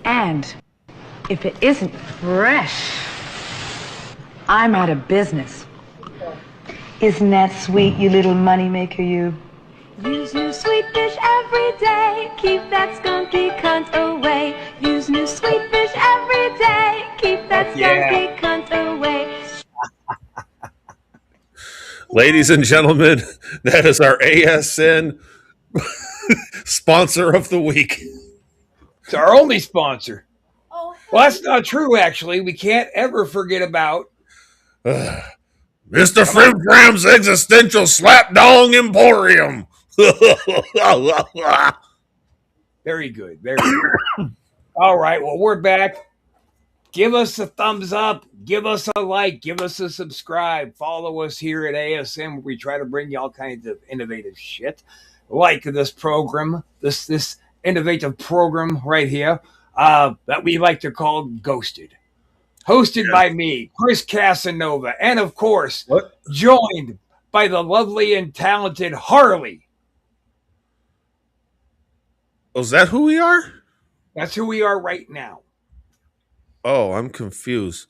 And if it isn't fresh, I'm out of business. Isn't that sweet, you little moneymaker, you? Use new sweet fish every day. Keep that skunky cunt away. Use new sweet fish every day. Keep that skunky cunt away. Ladies and gentlemen, that is our ASN sponsor of the week. It's our only sponsor. Oh, well, that's not true, actually. We can't ever forget about Mr. Frim Fram's Existential Slapdong Emporium. Very good. Very good. All right. Well, we're back. Give us a thumbs up. Give us a like. Give us a subscribe. Follow us here at ASM, where we try to bring you all kinds of innovative shit like this program, this innovative program right here that we like to call Ghosted. Hosted by me, Chris Casanova, and of course, joined by the lovely and talented Harley. Oh, is that who we are? That's who we are right now. Oh, I'm confused.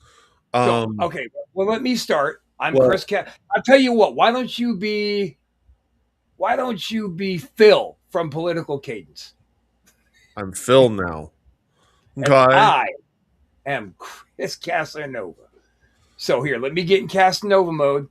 Okay, well, let me start. I'm Chris I'll tell you what, why don't you be Phil from Political Cadence? I'm Phil now. Okay. And I am Chris Casanova. So here, let me get in Casanova mode.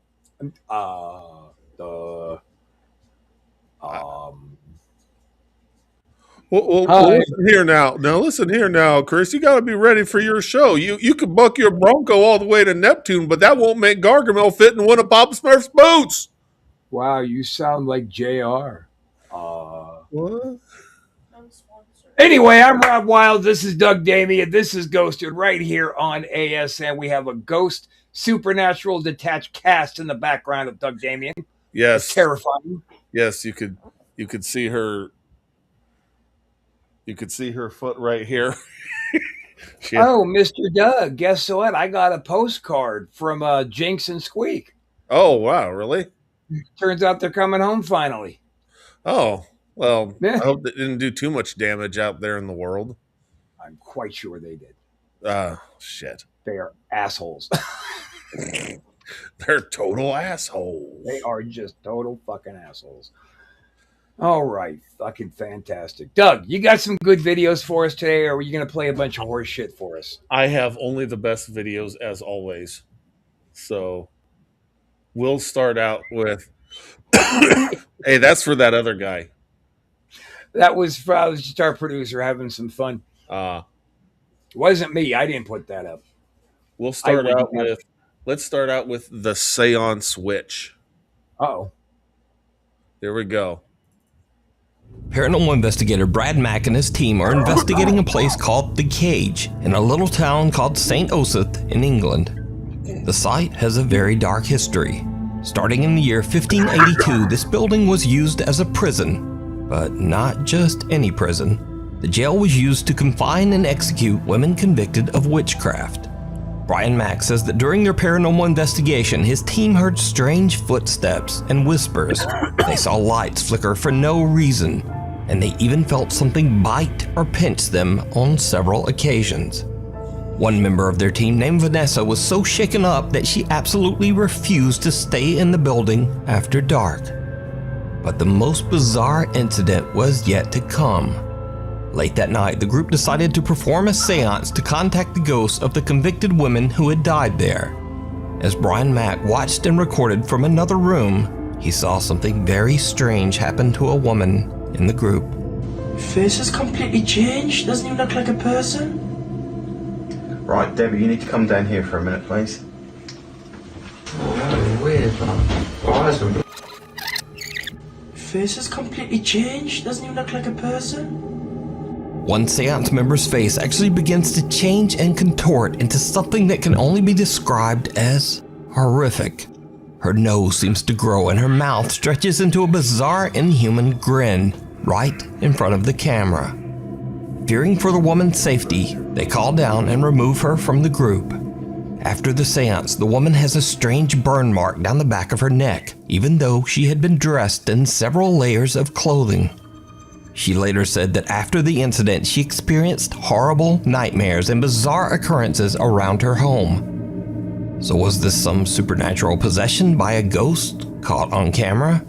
Listen here now. Now listen here now, Chris. You got to be ready for your show. You could buck your Bronco all the way to Neptune, but that won't make Gargamel fit in one of Papa Smurf's boots. Wow, you sound like JR. What? Anyway, I'm Rob Wild. This is Doug Damien. This is Ghosted right here on ASN. We have a ghost, supernatural, detached cast in the background of Doug Damien. Yes, it's terrifying. Yes, you could see her. You could see her foot right here. Oh, Mr. Doug, guess what? I got a postcard from Jinx and Squeak. Oh, wow, really? Turns out they're coming home finally. Oh, well, yeah. I hope they didn't do too much damage out there in the world. I'm quite sure they did. Shit. They are assholes. They're total assholes. They are just total fucking assholes. All right, fucking fantastic. Doug, you got some good videos for us today, or are you going to play a bunch of horse shit for us? I have only the best videos, as always. So we'll start out with... Hey, that's for that other guy. That was just our producer having some fun. It wasn't me. I didn't put that up. Let's start out with the Seance Witch. Uh-oh. There we go. Paranormal investigator Brad Mack and his team are investigating a place called The Cage in a little town called St. Osyth in England. The site has a very dark history. Starting in the year 1582, this building was used as a prison, but not just any prison. The jail was used to confine and execute women convicted of witchcraft. Brian Mack says that during their paranormal investigation, his team heard strange footsteps and whispers. They saw lights flicker for no reason, and they even felt something bite or pinch them on several occasions. One member of their team, named Vanessa, was so shaken up that she absolutely refused to stay in the building after dark. But the most bizarre incident was yet to come. Late that night, the group decided to perform a seance to contact the ghosts of the convicted women who had died there. As Brian Mack watched and recorded from another room, he saw something very strange happen to a woman in the group. Face has completely changed. Doesn't even look like a person. Right, Debbie, you need to come down here for a minute, please. Oh, weird, man. Face has completely changed. Doesn't even look like a person. One seance member's face actually begins to change and contort into something that can only be described as horrific. Her nose seems to grow and her mouth stretches into a bizarre inhuman grin right in front of the camera. Fearing for the woman's safety, they call down and remove her from the group. After the seance, the woman has a strange burn mark down the back of her neck, even though she had been dressed in several layers of clothing. She later said that after the incident, she experienced horrible nightmares and bizarre occurrences around her home. So was this some supernatural possession by a ghost caught on camera?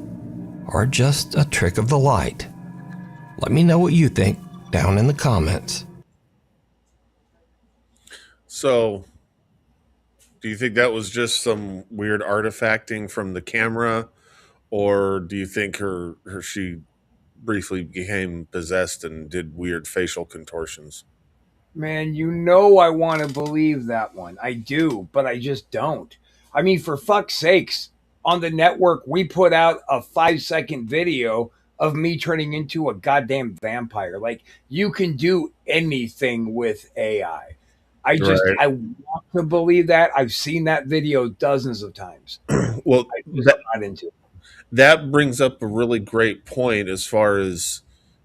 Or just a trick of the light? Let me know what you think down in the comments. So, do you think that was just some weird artifacting from the camera, or do you think she briefly became possessed and did weird facial contortions? Man, you know I want to believe that one. I do, but I just don't. I mean, for fuck's sakes, on the network, we put out a 5-second video of me turning into a goddamn vampire. Like, you can do anything with AI. I want to believe that. I've seen that video dozens of times. Well, I'm not into it. That brings up a really great point as far as,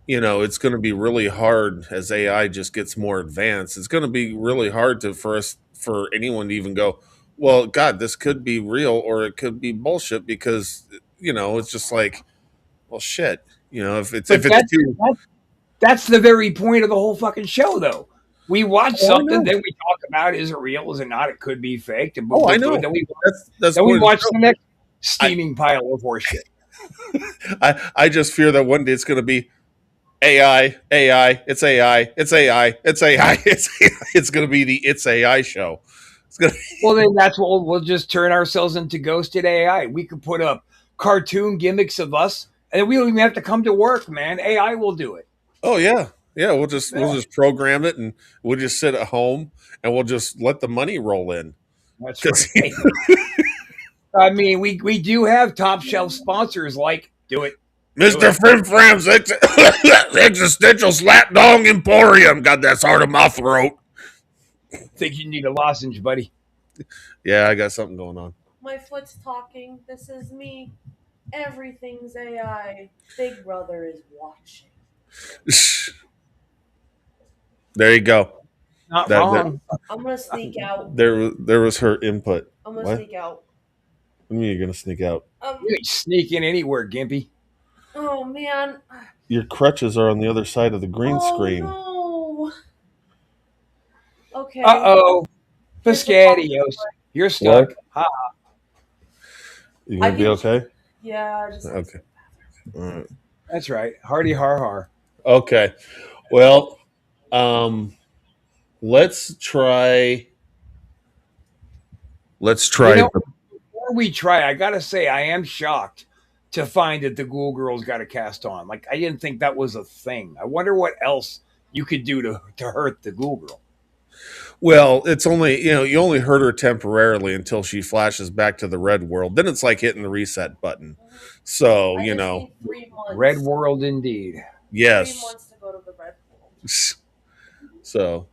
it's going to be really hard as AI just gets more advanced. It's going to be really hard for anyone to even go, well, God, this could be real or it could be bullshit, because, it's just like, well, shit, if it's too. That's the very point of the whole fucking show, though. We watch something, then we talk about, is it real, is it not, it could be faked. And I know. Then we we watch the next steaming pile of horseshit. I just fear that one day it's going to be AI, it's AI, it's AI, it's AI, it's going to be the It's AI show. Well, then that's what we'll just turn ourselves into ghosted AI. We could put up cartoon gimmicks of us, and we don't even have to come to work, man. AI will do it. Oh yeah. Yeah, we'll just program it, and we'll just sit at home and we'll just let the money roll in. That's right. I mean, we do have top shelf sponsors like Do It. Mr. Frim Fram's Existential Slap Dong Emporium. God, that's hard in my throat. Think you need a lozenge, buddy. Yeah, I got something going on. My foot's talking. This is me. Everything's AI. Big Brother is watching. There you go. Not wrong. I'm gonna sneak out. There was her input. I'm gonna sneak out. What do you mean you're gonna sneak out? You ain't sneaking anywhere, Gimpy. Oh man. Your crutches are on the other side of the green screen. No. Okay. Uh-oh. Piscadios. You're stuck. Ha. You gonna be okay? Yeah. Okay. All right. That's right. Hardy har har. Okay. Well, let's try. Before we try, I gotta say, I am shocked to find that the Ghoul Girl's got a cast on. Like, I didn't think that was a thing. I wonder what else you could do to hurt the Ghoul Girl. Well, it's only, you only hurt her temporarily until she flashes back to the red world. Then it's like hitting the reset button. So, I just need 3 months. Red world indeed. Yes. 3 months to go to the red world. So.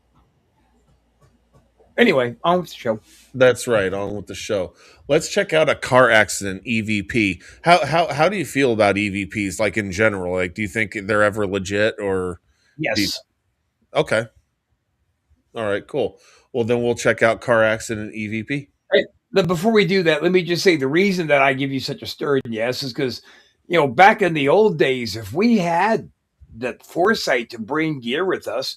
Anyway, on with the show. That's right, on with the show. Let's check out a car accident EVP. How do you feel about EVPs, like in general? Like, do you think they're ever legit, or? Yes. Okay. All right, cool. Well, then we'll check out car accident EVP. Right. But before we do that, let me just say the reason that I give you such a stern yes is because, back in the old days, if we had the foresight to bring gear with us,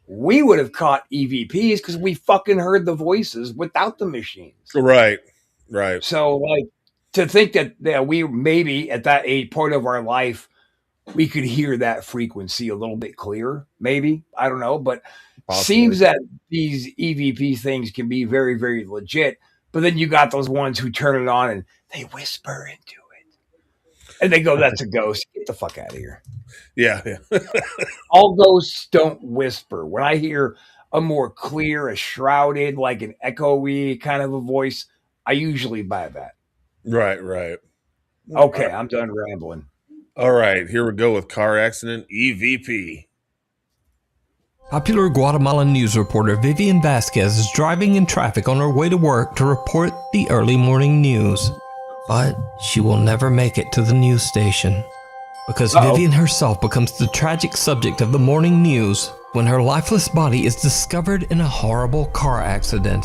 we would have caught EVPs because we fucking heard the voices without the machines. Right. So, like, to think that we maybe at that point of our life, we could hear that frequency a little bit clearer, maybe. I don't know, but seems that these EVP things can be very, very legit. But then you got those ones who turn it on and they whisper into it. And they go, that's a ghost. Get the fuck out of here. Yeah. All ghosts don't whisper. When I hear a more clear, a shrouded, like an echoey kind of a voice, I usually buy that. Right. Okay, I'm done rambling. All right, here we go with car accident EVP. Popular Guatemalan news reporter Vivian Vasquez is driving in traffic on her way to work to report the early morning news. But she will never make it to the news station, because Vivian herself becomes the tragic subject of the morning news when her lifeless body is discovered in a horrible car accident.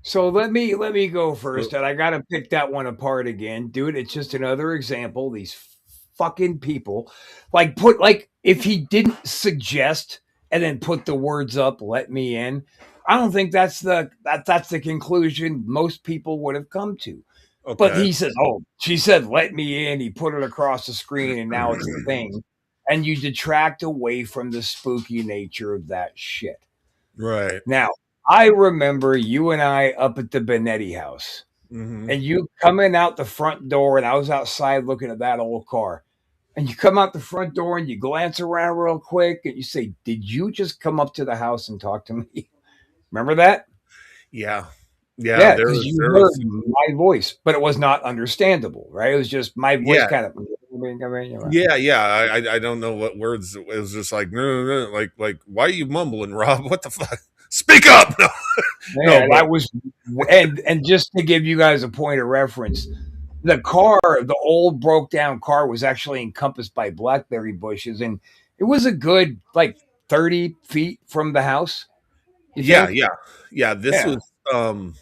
So let me go first, and I gotta pick that one apart again, dude. It's just another example. These fucking people, like if he didn't suggest and then put the words up, "Let me in." I don't think that's the conclusion most people would have come to. But Okay. he says, "Oh, she said, let me in." He put it across the screen, and now it's a thing. And you detract away from the spooky nature of that shit. Right. Now, I remember you and I up at the Benetti house, Mm-hmm. and you coming out the front door, and I was outside looking at that old car. And you come out the front door and you glance around real quick and you say, "Did you just come up to the house and talk to me?" Remember that? Yeah. Yeah. Yeah, There because was. you There heard was. my voice, but it was not understandable, right? It was just my voice Yeah. kind of. Yeah. Yeah. I don't know what words. It was just like no, no, no. Like why are you mumbling, Rob? What the fuck? Speak up. No. No. Yeah, But that was, and just to give you guys a point of reference, the old broke down car was actually encompassed by blackberry bushes, and it was a good like 30 feet from the house. You yeah. think? Yeah. Yeah. This Yeah. was.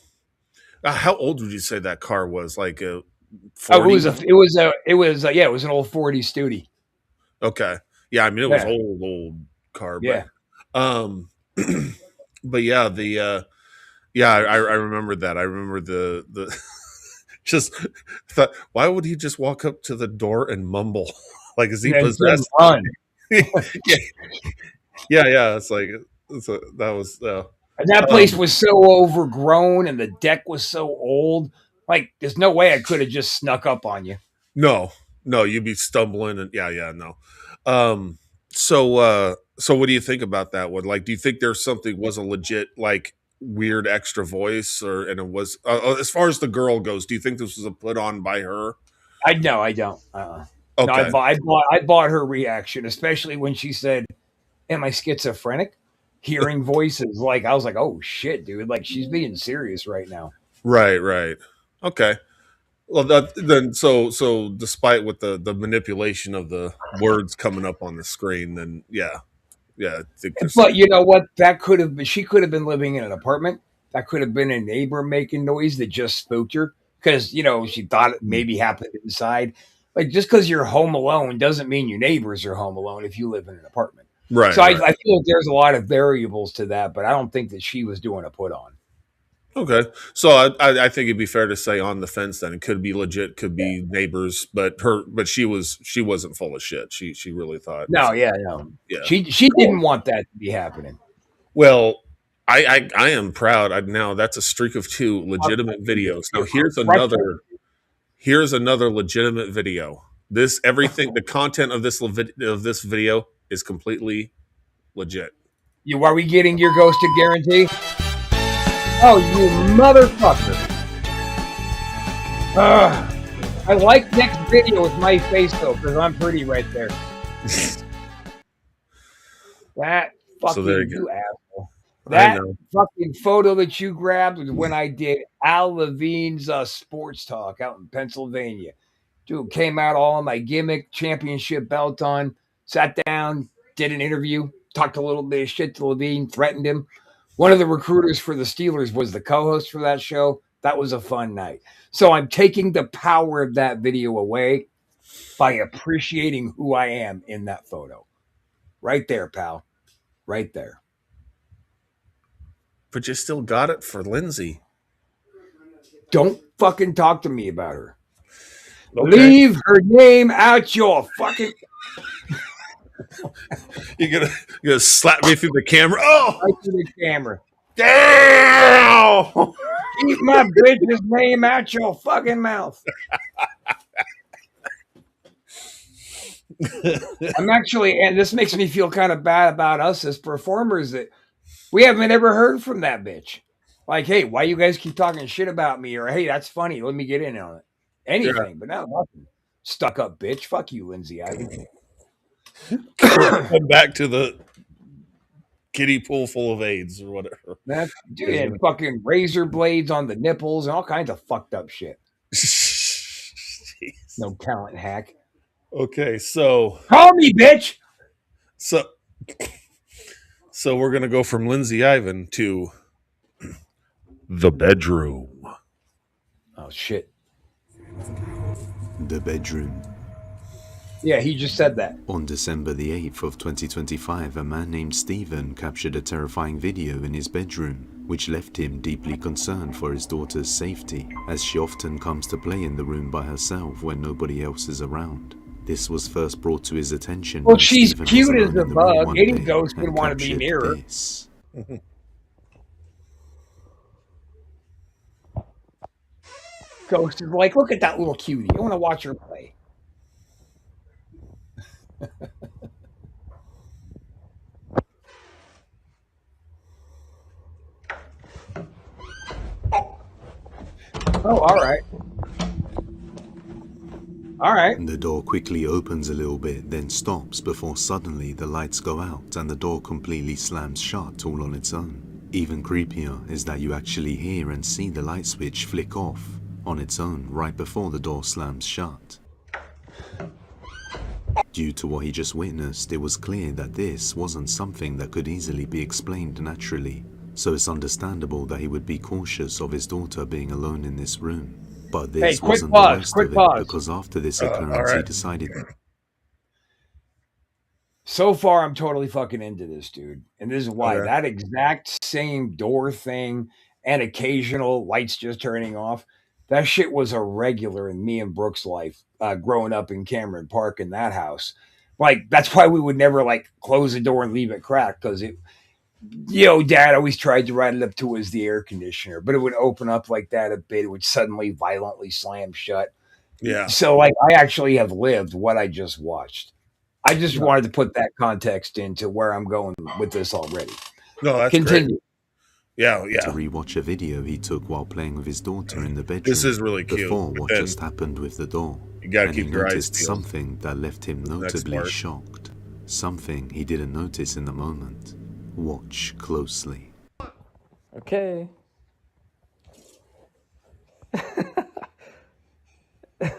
How old would you say that car was? Like a Oh, 40? yeah, it was an old 40 Studi. Okay. Yeah, I mean it was Yeah, old car, but yeah. um but yeah, yeah, I remember that. I remember the just thought why would he just walk up to the door and mumble? Like is he And then possessed? run. yeah, yeah, it's like that was And that place um was so overgrown, and the deck was so old. Like, there's no way I could have just snuck up on you. no, no, you'd be stumbling and yeah, no. Um so what do you think about that one? Like do you think there's something was a legit like weird extra voice or and it was as far as the girl goes, do you think this was a put on by her? I No, I don't. No, Okay. I bought her reaction, especially when she said, "Am I schizophrenic?" Hearing voices, like I was like, "Oh shit, dude!" Like she's being serious right now. Right. Okay. Well, then so despite with the manipulation of the words coming up on the screen, then yeah, I think there's But something. you know what? That could have been. She could have been living in an apartment. That could have been a neighbor making noise that just spooked her because she thought it maybe happened inside. Like just because you're home alone doesn't mean your neighbors are home alone if you live in an apartment. So I Right. feel like there's a lot of variables to that, but I don't think that she was doing a put on. Okay. So I think it'd be fair to say on the fence then it could be legit, could be neighbors, but she wasn't full of shit. She really thought No, yeah, no. yeah. She didn't Cool. want that to be happening. Well, I am proud. Now that's a streak of two legitimate videos. Now here's another legitimate video. This everything the content of this video is completely legit. Are we getting your ghosted guarantee? Oh, you motherfucker! I like next video with my face though, because I'm pretty right there. That So there fucking you you asshole. go. I That know. fucking photo that you grabbed was when I did Al Levine's sports talk out in Pennsylvania. Dude came out all in my gimmick, championship belt on, sat down, did an interview, talked a little bit of shit to Levine, threatened him. One of the recruiters for the Steelers was the co-host for that show. That was a fun night. So I'm taking the power of that video away by appreciating who I am in that photo. Right there, pal. Right there. But you still got it for Lindsay. Don't fucking talk to me about her. Okay. Leave her name out your fucking You're gonna slap me through the camera. Oh right to the camera. damn! Keep my bitch's name out your fucking mouth. I'm actually, and this makes me feel kind of bad about us as performers that we haven't ever heard from that bitch. Like, hey, why you guys keep talking shit about me? Or hey, that's funny. Let me get in on it. Anything, but no, nothing. Stuck up bitch. Fuck you, Lindsay Ivy. Come back to the kiddie pool full of AIDS or whatever. That dude had fucking razor blades on the nipples and all kinds of fucked up shit. Jeez. No talent hack. Okay, so Call me, bitch. so we're gonna go from Lindsay Ivan to The bedroom. Oh, shit. The bedroom. Yeah, he just said that. On December the 8th of 2025, a man named Stephen captured a terrifying video in his bedroom, which left him deeply concerned for his daughter's safety, as she often comes to play in the room by herself when nobody else is around. This was first brought to his attention. Well, when she's Stephen was cute alone as a in the room bug. one Any day ghost would and want to be captured near her. this. Ghost is like, look at that little cutie. I want to watch her play. Oh, all right. All right. The door quickly opens a little bit, then stops before suddenly the lights go out and the door completely slams shut all on its own. Even creepier is that you actually hear and see the light switch flick off on its own right before the door slams shut. Due to what he just witnessed, it was clear that this wasn't something that could easily be explained naturally, so it's understandable that he would be cautious of his daughter being alone in this room. But this wasn't the worst of it, because after this occurrence he decided... So far, I'm totally fucking into this, dude. And this is why. That exact same door thing and occasional lights just turning off, that shit was a regular in me and Brooke's life growing up in Cameron Park in that house. Like, that's why we would never, like, close the door and leave it cracked, because it... You know, Dad always tried to ride it up towards the air conditioner, but it would open up like that a bit. It would suddenly violently slam shut. Yeah. So, like, I actually have lived what I just watched. I just wanted to put that context into where I'm going with this already. No, that's Continue. great. Yeah. To rewatch a video he took while playing with his daughter in the bedroom. This is really cute. Before what just happened with the door. You gotta and keep he your eyes noticed peeled. something that left him notably shocked. Something he didn't notice in the moment. Watch closely. Okay.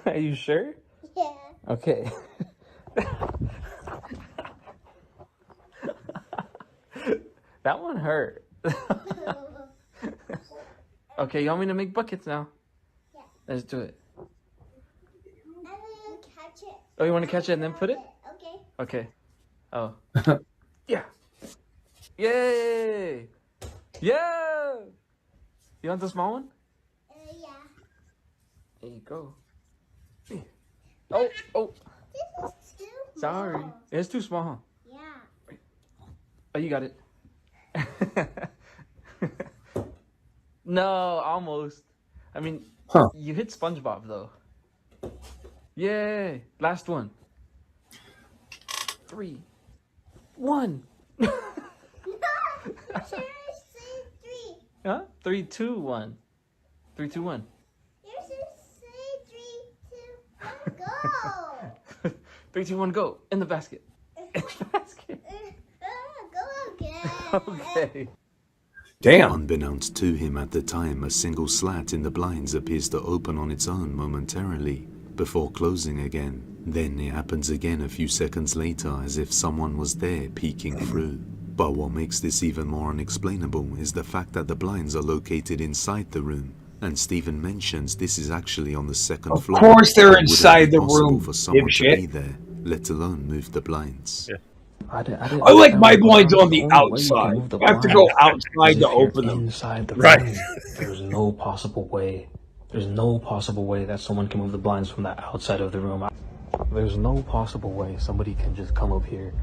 Are you sure? Yeah. Okay. That one hurt. Okay, you want me to make buckets now? Yeah. Let's do it. I'm gonna catch it. Oh, you want to catch it and then put it? Okay. Okay. Oh. Yeah. Yay! Yeah! You want the small one? Yeah. There you go. Oh, oh. This is too Sorry. small. It's too small. Yeah. Oh, you got it. No, almost. I mean, you hit SpongeBob, though. Yay! Last one. 3, 1. Huh? 3, 2, 1. 3, 2, 1. You're supposed to say 3, 2, 1, go. 3, 2, 1, go. In the basket. In the basket. Go again. Okay. Damn. Unbeknownst to him at the time, a single slat in the blinds appears to open on its own momentarily, before closing again. Then it happens again a few seconds later, as if someone was there peeking through. But what makes this even more unexplainable is the fact that the blinds are located inside the room, and Stephen mentions this is actually on the second floor. Of course they're It wouldn't inside be the possible room, for someone to dipshit. be there, let alone move the blinds. Yeah. I like my blinds on the outside. I have to go outside to open them. Inside the Right. room, there's no possible way. There's no possible way that someone can move the blinds from the outside of the room. There's no possible way somebody can just come up here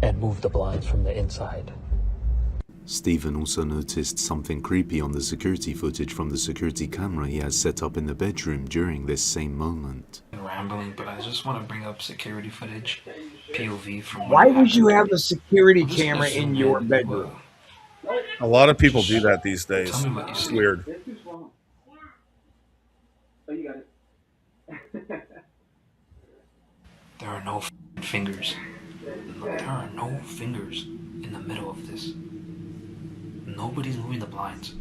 and move the blinds from the inside. Stephen also noticed something creepy on the security footage from the security camera he has set up in the bedroom during this same moment. Rambling, but I just want to bring up security footage, POV from. Why would you have a security camera in your bedroom? A lot of people do that these days. Tell me what you It's see. weird. Oh, you got it. There are no fingers. There are no fingers in the middle of this. Nobody's moving the blinds.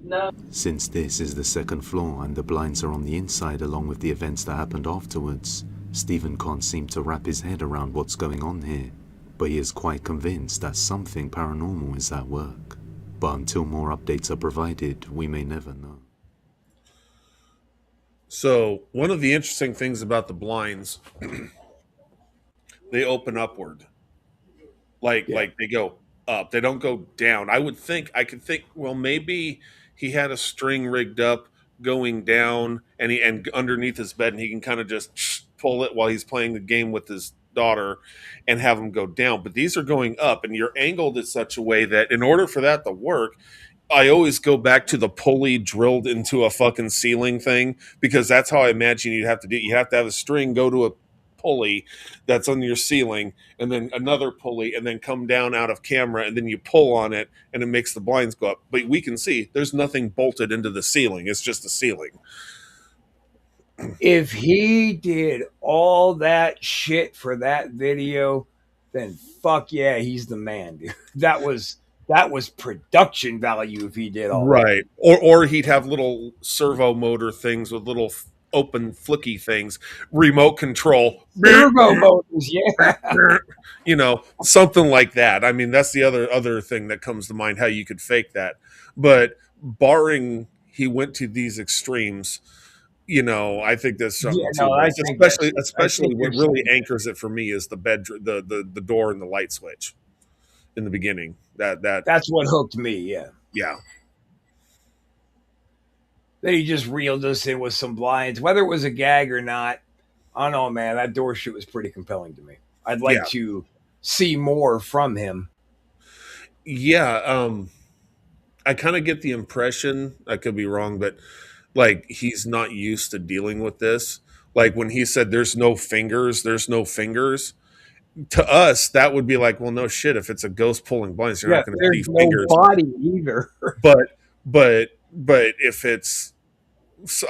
No. Since this is the second floor and the blinds are on the inside along with the events that happened afterwards, Stephen can't seem to wrap his head around what's going on here, but he is quite convinced that something paranormal is at work. but until more updates are provided, we may never know. So one of the interesting things about the blinds, they open upward. Like they go up. They don't go down. I could think, well, maybe he had a string rigged up going down and underneath his bed, and he can kind of just pull it while he's playing the game with his daughter and have them go down. But these are going up, and you're angled in such a way that in order for that to work, I always go back to the pulley drilled into a fucking ceiling thing, because that's how I imagine you'd have to do it. You have to have a string go to a pulley that's on your ceiling, and then another pulley, and then come down out of camera, and then you pull on it, and it makes the blinds go up. But we can see there's nothing bolted into the ceiling. It's just the ceiling. If he did all that shit for that video, then fuck yeah, he's the man, dude. That was production value if he did all right. Or he'd have little servo motor things with little open flicky things, remote control, servo motors, yeah. You know, something like that. I mean, that's the other thing that comes to mind, how you could fake that. But barring he went to these extremes, you know, I think there's something especially what really anchors it for me is the bedroom, the door and the light switch in the beginning. That's what hooked me. Yeah. Then he just reeled us in with some blinds, whether it was a gag or not. I don't know, man. That door shit was pretty compelling to me. I'd like to see more from him. Yeah, I kind of get the impression, I could be wrong, but like he's not used to dealing with this. Like when he said there's no fingers, to us that would be like, well, no shit, if it's a ghost pulling blinds, you're not going to see fingers. Body either. but if it's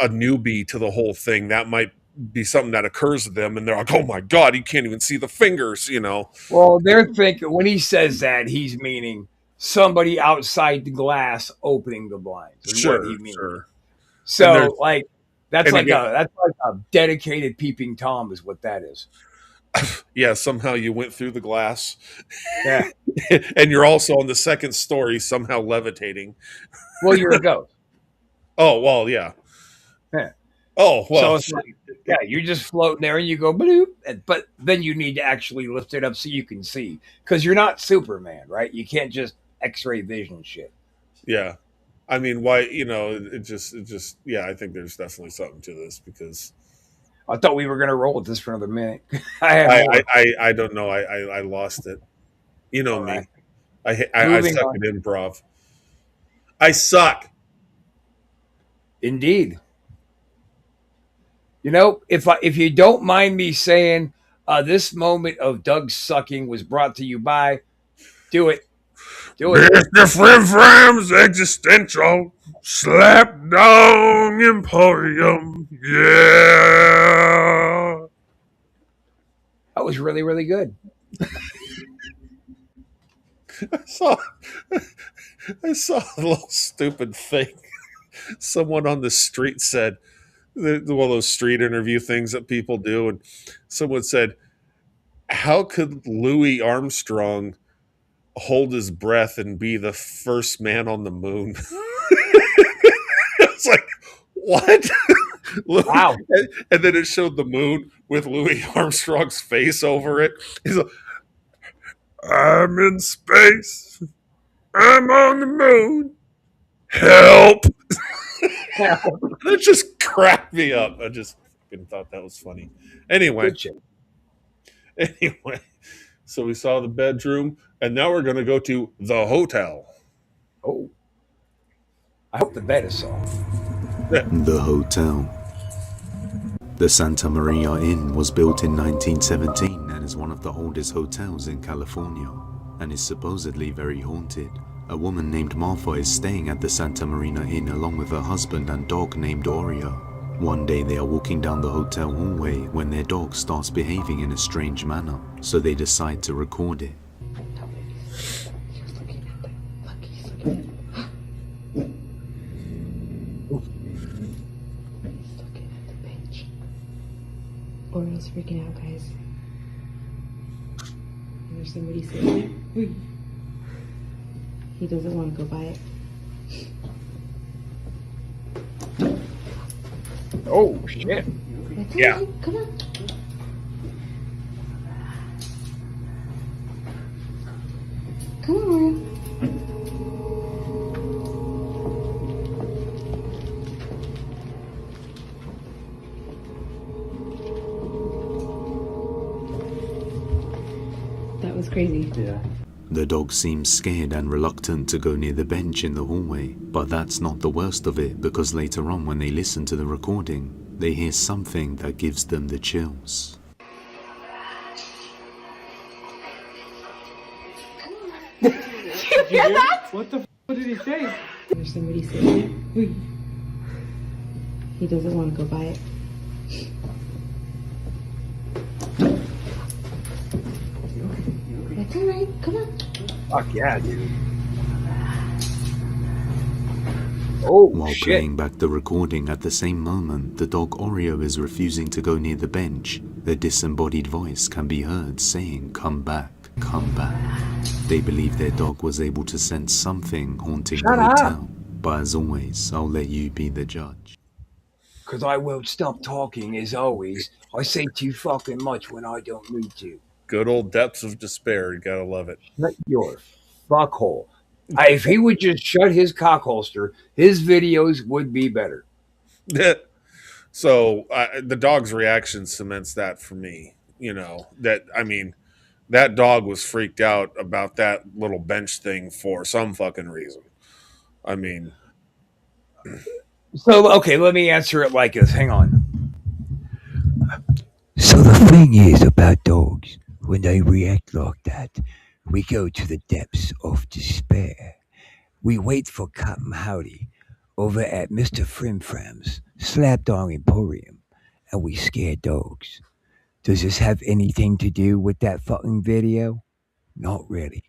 a newbie to the whole thing, that might be something that occurs to them, and they're like, oh my god, you can't even see the fingers, you know. Well, they're thinking when he says that, he's meaning somebody outside the glass opening the blinds. Sure, what he means. Sure. So like that's like a dedicated peeping Tom is what that is. Yeah, somehow you went through the glass. Yeah. And you're also on the second story, somehow levitating. Well, you're a ghost. Oh, well, yeah. Yeah. Oh, well. So it's like, yeah, you're just floating there and you go, bloop, but then you need to actually lift it up so you can see. Because you're not Superman, right? You can't just X-ray vision shit. Yeah. I mean, why, you know, it just, yeah, I think there's definitely something to this, because I thought we were going to roll with this for another minute. I don't know. I lost it. You know me. I suck at improv. I suck. Indeed. You know, if you don't mind me saying, this moment of Doug sucking was brought to you by, do it. Mr. Frim Fram's existential slap down emporium. Yeah. That was really, really good. I saw a little stupid thing. Someone on the street said, one of those street interview things that people do, and someone said, how could Louis Armstrong hold his breath and be the first man on the moon? It's like, what? Wow. And then it showed the moon with Louis Armstrong's face over it. He's like, I'm in space. I'm on the moon. Help. That just cracked me up. I just thought that was funny. Anyway, so we saw the bedroom, and now we're going to go to the hotel. Oh, I hope the bed is soft. The hotel. The Santa Maria Inn was built in 1917 and is one of the oldest hotels in California and is supposedly very haunted. A woman named Martha is staying at the Santa Maria Inn along with her husband and dog named Oreo. One day they are walking down the hotel hallway when their dog starts behaving in a strange manner, so they decide to record it. Oreo's freaking out, guys. There's somebody sitting there. He doesn't want to go by it. Oh, shit. Yeah. Come on. Come on. That was crazy. Yeah. The dog seems scared and reluctant to go near the bench in the hallway, but that's not the worst of it, because later on when they listen to the recording, they hear something that gives them the chills. Did you hear that? What the f*** did he say? There's somebody sitting there. He doesn't want to go by it. That's alright. Come on. Fuck yeah, dude. Oh, While shit. playing back the recording at the same moment, the dog Oreo is refusing to go near the bench. The disembodied voice can be heard saying, "Come back, come back." They believe their dog was able to sense something haunting Shut the up. hotel. But as always, I'll let you be the judge. Because I won't stop talking, as always. I say too fucking much when I don't need to. Good old Depths of Despair. You gotta love it. Shut your fuckhole. If he would just shut his cock holster, his videos would be better. So the dog's reaction cements that for me. You know, that, I mean, that dog was freaked out about that little bench thing for some fucking reason. I mean, So, okay, let me answer it like this. Hang on. So the thing is about dogs, when they react like that, we go to the depths of despair. We wait for Captain Howdy over at Mr. Frimfram's Slapdog Emporium, and we scare dogs. Does this have anything to do with that fucking video? Not really.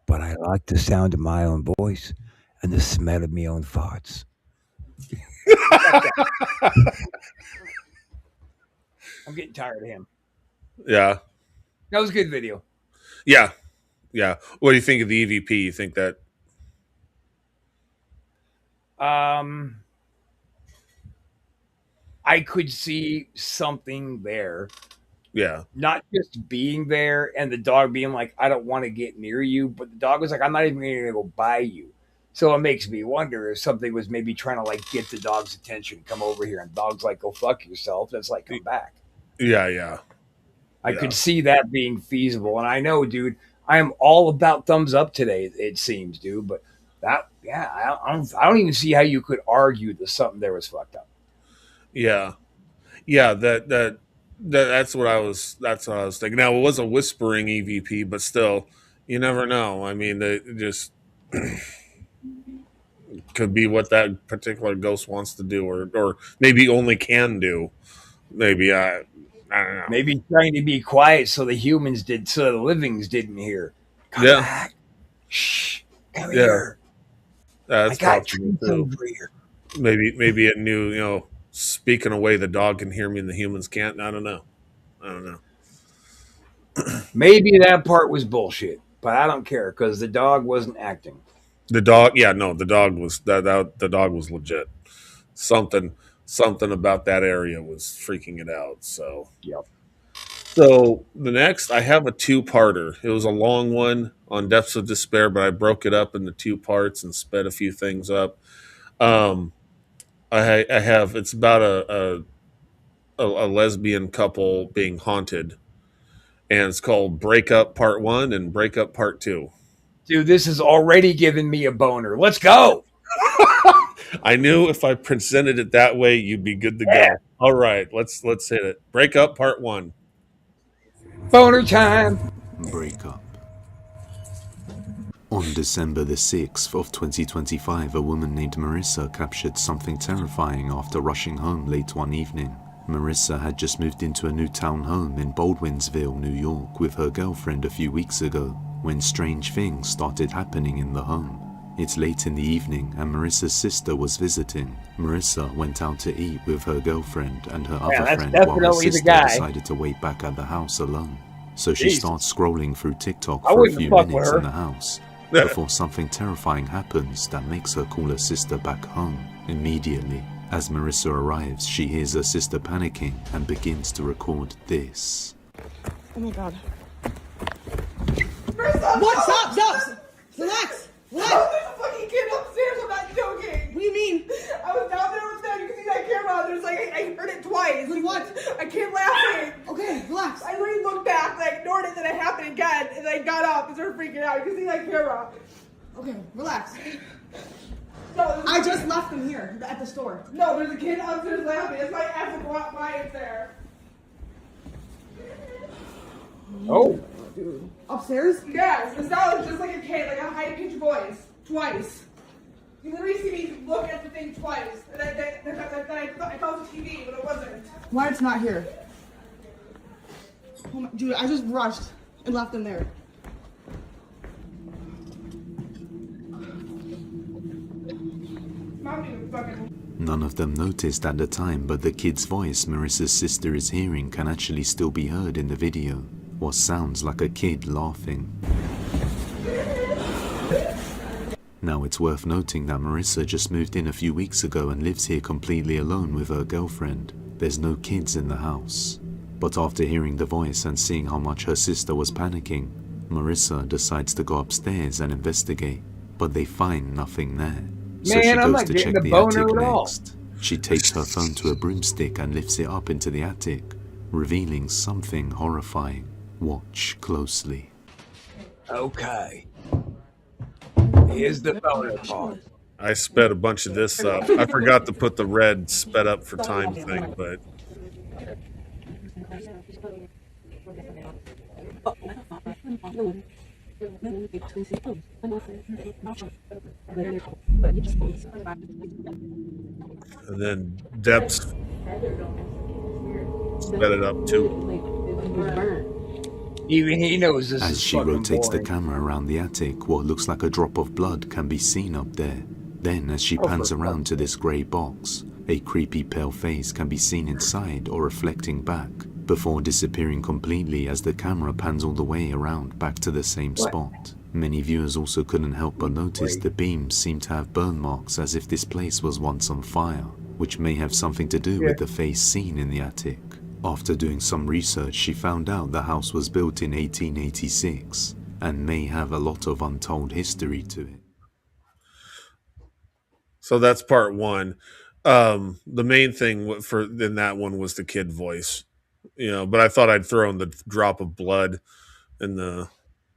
But I like the sound of my own voice and the smell of my own farts. I'm getting tired of him. yeah. That was a good video. Yeah. Yeah. What do you think of the EVP? You think that? I could see something there. Yeah. Not just being there and the dog being like, I don't want to get near you, but the dog was like, I'm not even going to go by you. So it makes me wonder if something was maybe trying to like get the dog's attention, come over here, and dog's like, go fuck yourself. That's like, come back. Yeah. Yeah. I could see that being feasible. And I know, dude, I am all about thumbs up today, it seems, dude. But that, yeah, I don't even see how you could argue that something there was fucked up. Yeah. Yeah. That's what I was thinking. Now, it was a whispering EVP, but still, you never know. I mean, they just could be what that particular ghost wants to do, or maybe only can do. Maybe I don't know. Maybe trying to be quiet so the humans did, so the livings didn't hear. Come back. Shh. Come here. That's I got possible treats too. over here. Maybe it knew, speaking away, the dog can hear me and the humans can't. I don't know. Maybe that part was bullshit, but I don't care because the dog wasn't acting. The dog, yeah, no, the dog was the dog was legit. Something about that area was freaking it out. So yep. So the next, I have a two-parter. It was a long one on Depths of Despair, but I broke it up into two parts and sped a few things up. I have, it's about a lesbian couple being haunted, and it's called Breakup Part 1 and Breakup Part 2. Dude, this is already giving me a boner. Let's go. I knew if I presented it that way, you'd be good to go. All right, let's hit it. Breakup Part 1. Boner time. Breakup. On December the 6th of 2025, a woman named Marissa captured something terrifying after rushing home late one evening. Marissa had just moved into a new townhome in Baldwinsville, New York with her girlfriend a few weeks ago when strange things started happening in the home. It's late in the evening and Marissa's sister was visiting. Marissa went out to eat with her girlfriend and her other friend while her sister decided to wait back at the house alone. So she starts scrolling through TikTok for a few minutes in the house. before something terrifying happens that makes her call her sister back home immediately. As Marissa arrives, she hears her sister panicking and begins to record this. Oh my god. What? Stop! Relax! Relax! Oh, there's a fucking kid upstairs, I'm not joking! What do you mean? I was down there with them, you can see that camera, there's like, I heard it twice. Like what? I kept laughing. Okay, relax. I literally looked back, and I ignored it, then it happened again, and I got up and started freaking out. You can see that camera. Okay, relax. No, I just left them here, at the store. No, there's a kid upstairs laughing. That's why I have to go out by it there. Oh. Dude. Upstairs? Yes, the sound was just like a kid, like a high-pitched voice. Twice. You literally see me look at the thing twice. And I thought it was TV, but it wasn't. Why it's not here? Oh my, dude, I just rushed and left them there. None of them noticed at the time, but the kid's voice Marissa's sister is hearing can actually still be heard in the video. What sounds like a kid laughing. Now it's worth noting that Marissa just moved in a few weeks ago and lives here completely alone with her girlfriend. There's no kids in the house. But after hearing the voice and seeing how much her sister was panicking, Marissa decides to go upstairs and investigate, but they find nothing there. So she goes to check the attic next. She takes her phone to a broomstick and lifts it up into the attic, revealing something horrifying. Watch closely. Okay. Here's the boner part. I sped a bunch of this up. I forgot to put the red sped up for time thing, but and then depths sped it up too. Even he knows this As is she fucking rotates boring. the camera around the attic, what looks like a drop of blood can be seen up there. Then, as she pans around to this grey box, a creepy pale face can be seen inside or reflecting back, before disappearing completely as the camera pans all the way around back to the same spot. Many viewers also couldn't help but notice the beams seem to have burn marks as if this place was once on fire, which may have something to do with the face seen in the attic. After doing some research, she found out the house was built in 1886 and may have a lot of untold history to it. So that's part one. The main thing for in that one was the kid voice, but I thought I'd throw in the drop of blood in the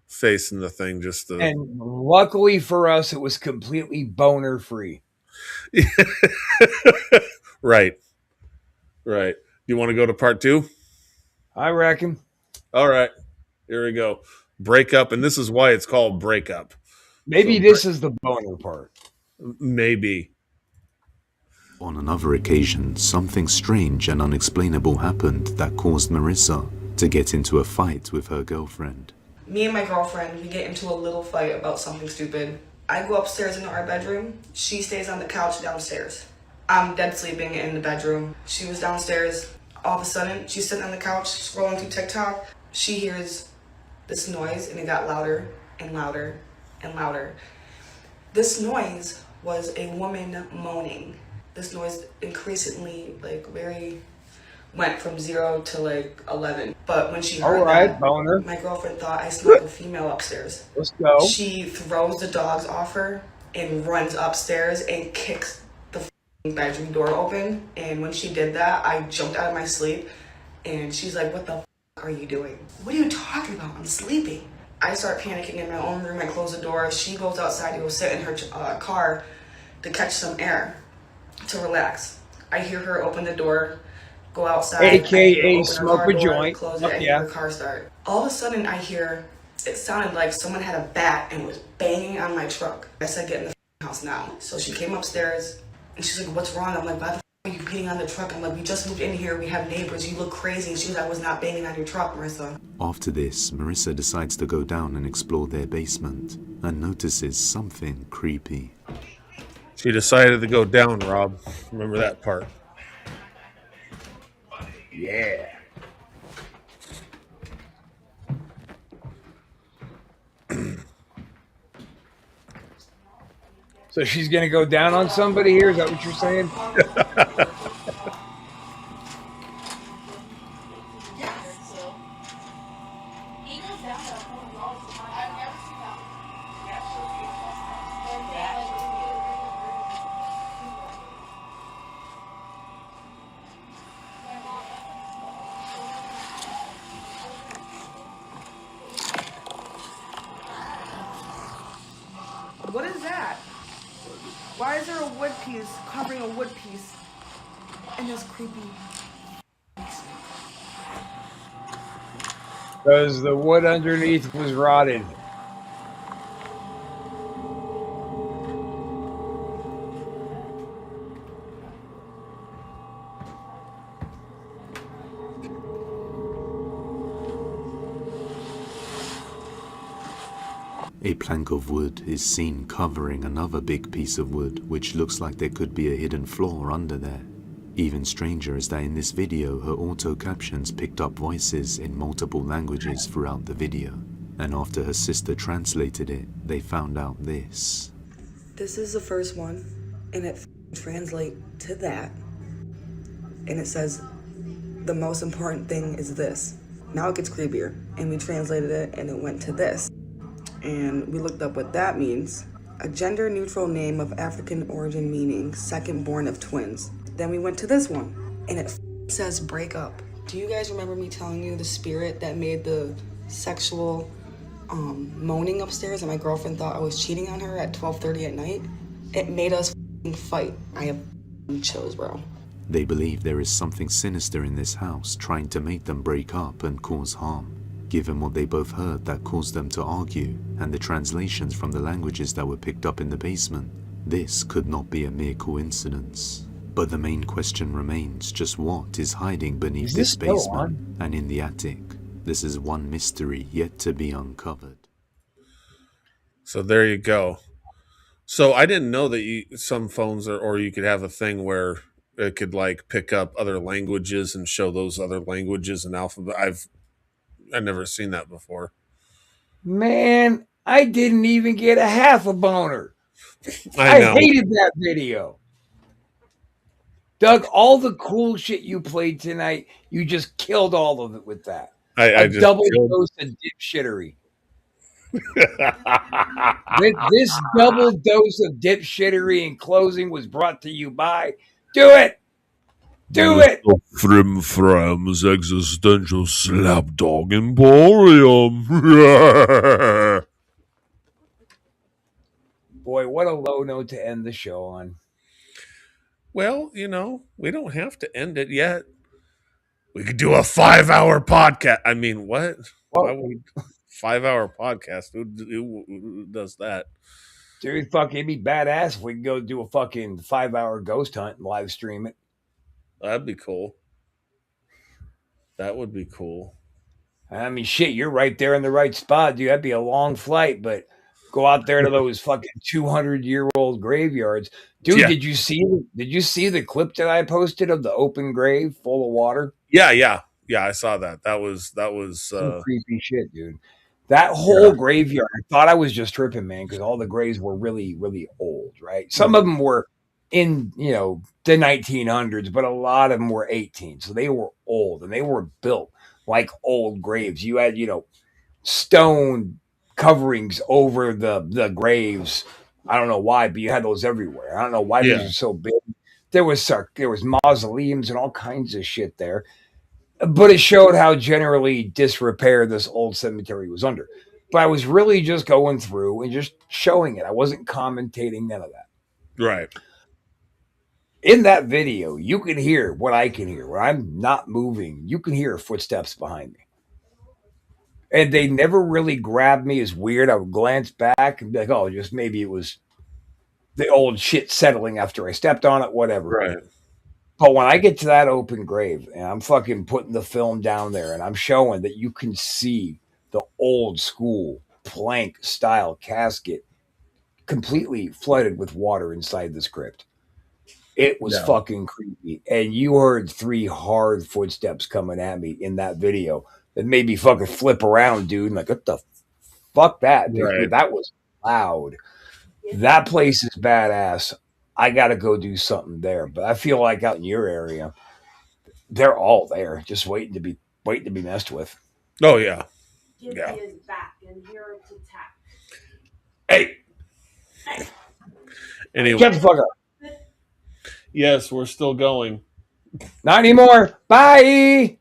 face and the thing just to... And luckily for us, it was completely boner free. Right. You want to go to part two? I reckon. All right. Here we go. Breakup, and this is why it's called Breakup. Maybe this is the boner part. Maybe. On another occasion, something strange and unexplainable happened that caused Marissa to get into a fight with her girlfriend. Me and my girlfriend, we get into a little fight about something stupid. I go upstairs into our bedroom. She stays on the couch downstairs. I'm dead sleeping in the bedroom. She was downstairs. All of a sudden, she's sitting on the couch scrolling through TikTok. She hears this noise, and it got louder and louder and louder. This noise was a woman moaning. This noise increasingly, went from 0 to 11. But when she heard that, boner. my girlfriend thought I snuck a female upstairs. Let's go. She throws the dogs off her and runs upstairs and kicks the bedroom door open. And when she did that, I jumped out of my sleep. And she's like, "What the are you doing?" "What are you talking about? I'm sleeping." I start panicking in my own room. I close the door. She goes outside to go sit in her car to catch some air, to relax. I hear her open the door, go outside, AKA smoke a joint. close it, and hear her car start. All of a sudden, I hear, it sounded like someone had a bat and was banging on my truck. I said, "Get in the house now." So she came upstairs, and she's like, "What's wrong?" I'm like, "Why the are you beating on the truck?" I'm like, "We just moved in here. We have neighbors. You look crazy." And she was like, "I was not banging on your truck, Marissa." After this, Marissa decides to go down and explore their basement and notices something creepy. She decided to go down, Rob. Remember that part. Yeah. So she's gonna go down on somebody here? Is that what you're saying? What is that? Why is there a wood piece covering a wood piece in this creepy? Because the wood underneath was rotted. A plank of wood is seen covering another big piece of wood, which looks like there could be a hidden floor under there. Even stranger is that in this video, her auto captions picked up voices in multiple languages throughout the video. And after her sister translated it, they found out this. This is the first one, and it translates to that. And it says, the most important thing is this. Now it gets creepier. And we translated it, and it went to this. And we looked up what that means. A gender-neutral name of African origin meaning second born of twins. Then we went to this one, and it says break up. Do you guys remember me telling you the spirit that made the sexual moaning upstairs and my girlfriend thought I was cheating on her at 12:30 at night? It made us fight. I have chills, bro. They believe there is something sinister in this house trying to make them break up and cause harm. Given what they both heard that caused them to argue, and the translations from the languages that were picked up in the basement, this could not be a mere coincidence. But the main question remains, just what is hiding beneath this basement and in the attic? This is one mystery yet to be uncovered. So there you go. So I didn't know that some phones or you could have a thing where it could like pick up other languages and show those other languages and alphabet. I've never seen that before. Man, I didn't even get a half a boner. I know. Hated that video. Doug, all the cool shit you played tonight, you just killed all of it with that. I just double dose of dipshittery. This double dose of dipshittery in closing was brought to you by Do It! Do it! Frim Fram's Existential Slapdog Emporium. Boy, what a low note to end the show on. Well, we don't have to end it yet. We could do a 5-hour podcast. I mean, what? Why would we 5-hour podcast? Who does that? Dude, fuck, it'd be badass if we could go do a fucking 5-hour ghost hunt and live stream it. That'd be cool. That would be cool. I mean, shit, you're right there in the right spot, dude. That'd be a long flight, but go out there to those fucking 200-year-old graveyards. Dude, yeah. Did you see the clip that I posted of the open grave full of water? Yeah, I saw that. That was some creepy shit, dude. That whole graveyard, I thought I was just tripping, man, because all the graves were really, really old, right? Some of them were in, the 1900s, but a lot of them were 18. So they were old, and they were built like old graves. You had, stone coverings over the graves. I don't know why, but you had those everywhere. I don't know why these are so big. There was mausoleums and all kinds of shit there. But it showed how generally disrepair this old cemetery was under. But I was really just going through and just showing it. I wasn't commentating, none of that. Right. In that video, you can hear what I can hear. When I'm not moving, you can hear footsteps behind me. And they never really grabbed me as weird. I would glance back and be like, oh, just maybe it was the old shit settling after I stepped on it, whatever. Right. But when I get to that open grave and I'm fucking putting the film down there and I'm showing that you can see the old school plank style casket completely flooded with water inside this crypt. It was fucking creepy. And you heard 3 hard footsteps coming at me in that video that made me fucking flip around, dude. And like, what the fuck that, dude? Right. That was loud. That place is badass. I got to go do something there. But I feel like out in your area, they're all there, just waiting to be messed with. Oh yeah. Gibby Yeah. is back and here to attack. Hey. Anyway. Shut the fuck up. Yes, we're still going. Not anymore. Bye.